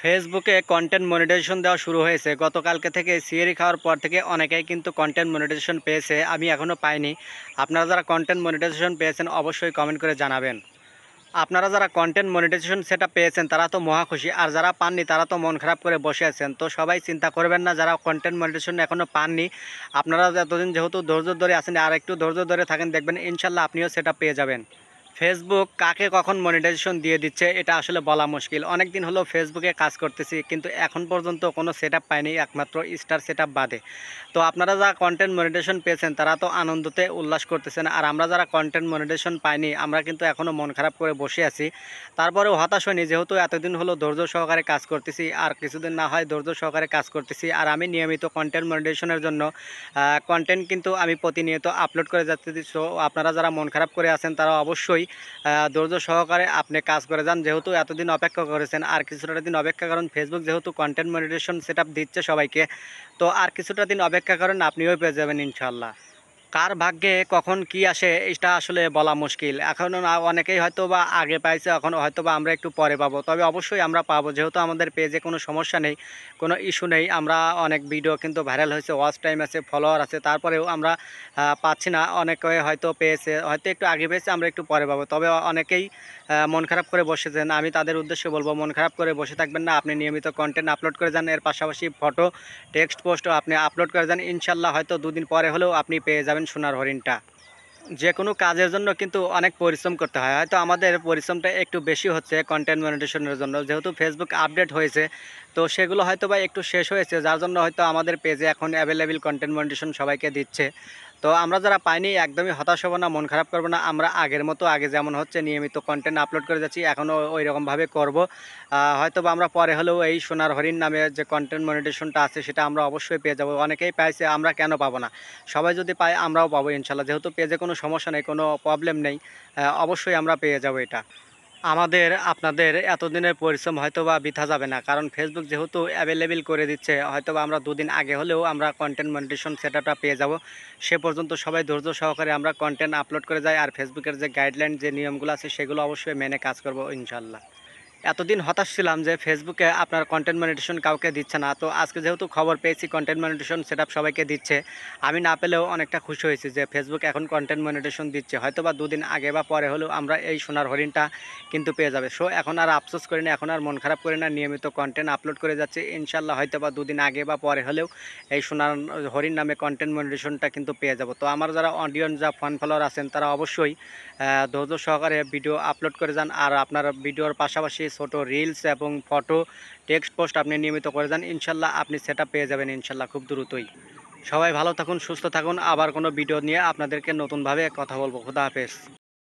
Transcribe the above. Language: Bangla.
ফেসবুকে কন্টেন্ট মনিটাইজেশন দেওয়া শুরু হয়েছে গতকালকে থেকে। সিএরি খাওয়ার পর থেকে অনেকেই কিন্তু কন্টেন্ট মনিটাইজেশন পেয়েছে, আমি এখনও পাইনি। আপনারা যারা কন্টেন্ট মনিটাইজেশন পেয়েছেন অবশ্যই কমেন্ট করে জানাবেন। আপনারা যারা কন্টেন্ট মনিটাইজেশন সেটা পেয়েছেন তারা তো মহা খুশি, আর যারা পাননি তারা তো মন খারাপ করে বসে আছেন। তো সবাই চিন্তা করবেন না, যারা কন্টেন্ট মনিটাইজেশন এখনও পাননি, আপনারা এতদিন যেহেতু ধৈর্য ধরে আছেন আর একটু ধৈর্য ধরে থাকেন, দেখবেন ইনশাল্লাহ আপনিও সেটা পেয়ে যাবেন। ফেসবুক কাকে কখন মনিটাইজেশন দিয়ে দিচ্ছে এটা আসলে বলা মুশকিল। অনেক দিন হলো ফেসবুকে কাজ করতেছি, কিন্তু এখন পর্যন্ত কোনো সেটআপ পাইনি, একমাত্র স্টার সেটআপ বাদে। তো আপনারা যারা কন্টেন্ট মনিটাইজেশন পেয়েছেন তারা তো আনন্দতে উল্লাস করতেছেন, আর আমরা যারা কন্টেন্ট মনিটাইজেশন পাইনি আমরা কিন্তু এখনও মন খারাপ করে বসে আছি। তারপরেও হতাশ হয়নি, যেহেতু এতদিন হলো ধৈর্য সহকারে কাজ করতেছি, আর কিছুদিন না হয় ধৈর্য সহকারে কাজ করতেছি। আর আমি নিয়মিত কন্টেন্ট মনিটাইজেশনের জন্য কন্টেন্ট কিন্তু আমি প্রতিনিয়ত আপলোড করে যাচ্ছি। সো আপনারা যারা মন খারাপ করে আছেন তারা অবশ্যই ধৈর্য সহকারে আপনি কাজ করে যান, যেহেতু এতদিন অপেক্ষা করেছেন। আর কিছুটা দিন অপেক্ষা করেন, ফেসবুক যেহেতু কন্টেন্ট মনিটাইজেশন সেটআপ দিচ্ছে সবাইকে, তো আর কিছুটা দিন অপেক্ষা করেন, আপনিও পেয়ে যাবেন ইনশাল্লাহ। কার ভাগ্যে কখন কি আসে এটা আসলে বলা মুশকিল। এখনও না, অনেকেই হয়তো বা আগে পাইছে, এখন হয়তো বা আমরা একটু পরে পাবো, তবে অবশ্যই আমরা পাবো, যেহেতু আমাদের পেজে কোনো সমস্যা নেই, কোনো ইস্যু নেই। আমরা অনেক ভিডিও কিন্তু ভাইরাল হয়েছে, ওয়াচ টাইম আছে, ফলোয়ার আছে, তারপরেও আমরা পাচ্ছি না। অনেকে হয়তো পেয়েছে, হয়তো একটু আগে পেয়েছে, আমরা একটু পরে পাবো। তবে অনেকেই মন খারাপ করে বসেছেন, আমি তাদের উদ্দেশ্যে বলবো মন খারাপ করে বসে থাকবেন না। আপনি নিয়মিত কন্টেন্ট আপলোড করে যান, এর পাশাপাশি ফটো, টেক্সট পোস্টও আপনি আপলোড করে যান। ইনশাল্লাহ হয়তো দুদিন পরে হলেও আপনি পেয়ে যাবেন সোনার হরিণটা। যে কোনো কাজের জন্য কিন্তু অনেক পরিশ্রম করতে হয়, হয়তো আমাদের পরিশ্রমটা একটু বেশি হচ্ছে কন্টেন্ট মনিটাইজেশনের জন্য, যেহেতু ফেসবুক আপডেট হয়েছে। তো সেগুলো হয়তো বা একটু শেষ হয়েছে, যার জন্য হয়তো আমাদের পেজে এখন অ্যাভেলেবেল কন্টেন্ট মনিটাইজেশন সবাইকে দিচ্ছে। তো আমরা যারা পাইনি একদমই হতাশ হব না, মন খারাপ করবো না। আমরা আগের মতো, আগে যেমন হচ্ছে নিয়মিত কন্টেন্ট আপলোড করে যাচ্ছি, এখনও ওই রকমভাবে করবো। হয়তো বা আমরা পরে হলেও এই সোনার হরিণ নামে যে কন্টেন্ট মনিটাইজেশনটা আছে সেটা আমরা অবশ্যই পেয়ে যাবো। অনেকেই পাইছে, আমরা কেন পাবো না? সবাই যদি পায় আমরাও পাবো ইনশাল্লাহ, যেহেতু পেজে কোনো সমস্যা নেই, কোনো প্রবলেম নেই। অবশ্যই আমরা পেয়ে যাব এটা। আমাদের আপনাদের এতদিনের পরিশ্রম হয়তো বা বৃথা যাবে না, কারণ ফেসবুক যেহেতু অ্যাভেলেবেল করে দিচ্ছে, হয়তো বা আমরা দুদিন আগে হলেও আমরা কন্টেন্ট মনিটাইজেশন সেটআপটা পেয়ে যাব। সে পর্যন্ত সবাই ধৈর্য সহকারে আমরা কন্টেন্ট আপলোড করে যাই, আর ফেসবুকের যে গাইডলাইন, যে নিয়মগুলো আছে সেগুলো অবশ্যই মেনে কাজ করব ইনশাল্লাহ। এতদিন হতাশ ছিলাম যে ফেসবুকে আপনার কন্টেন্ট মনিটাইজেশন কাউকে দিচ্ছে না, তো আজকে যেহেতু খবর পেয়েছি কন্টেন্ট মনিটাইজেশন সেটআপ সবাইকে দিচ্ছে, আমি না পেলেও অনেকটা খুশি হয়েছি যে ফেসবুক এখন কন্টেন্ট মনিটাইজেশন দিচ্ছে। হয়তো বা দুদিন আগে বা পরে হলেও আমরা এই সোনার হরিণটা কিন্তু পেয়ে যাবে। সো এখন আর আফসোস করি না, এখন আর মন খারাপ করি না, নিয়মিত কন্টেন্ট আপলোড করে যাচ্ছি। ইনশাল্লাহ হয়তো বা দুদিন আগে বা পরে হলেও এই সোনার হরিণ নামে কন্টেন্ট মনিটাইজেশনটা কিন্তু পেয়ে যাব। তো আমার যারা অডিয়েন্স, যা ফ্যান ফলোয়ার আছেন তারা অবশ্যই ধৈর্য সহকারে ভিডিও আপলোড করে যান, আর আপনার ভিডিওর পাশাপাশি ছোট রিলস এবং ফটো, টেক্সট পোস্ট আপনি নিয়মিত করে যান। ইনশাল্লাহ আপনি সেটা পেয়ে যাবেন ইনশাল্লাহ খুব দ্রুতই। সবাই ভালো থাকুন, সুস্থ থাকুন। আবার কোনো ভিডিও নিয়ে আপনাদেরকে নতুনভাবে কথা বলবো। খুদা হাফেজ।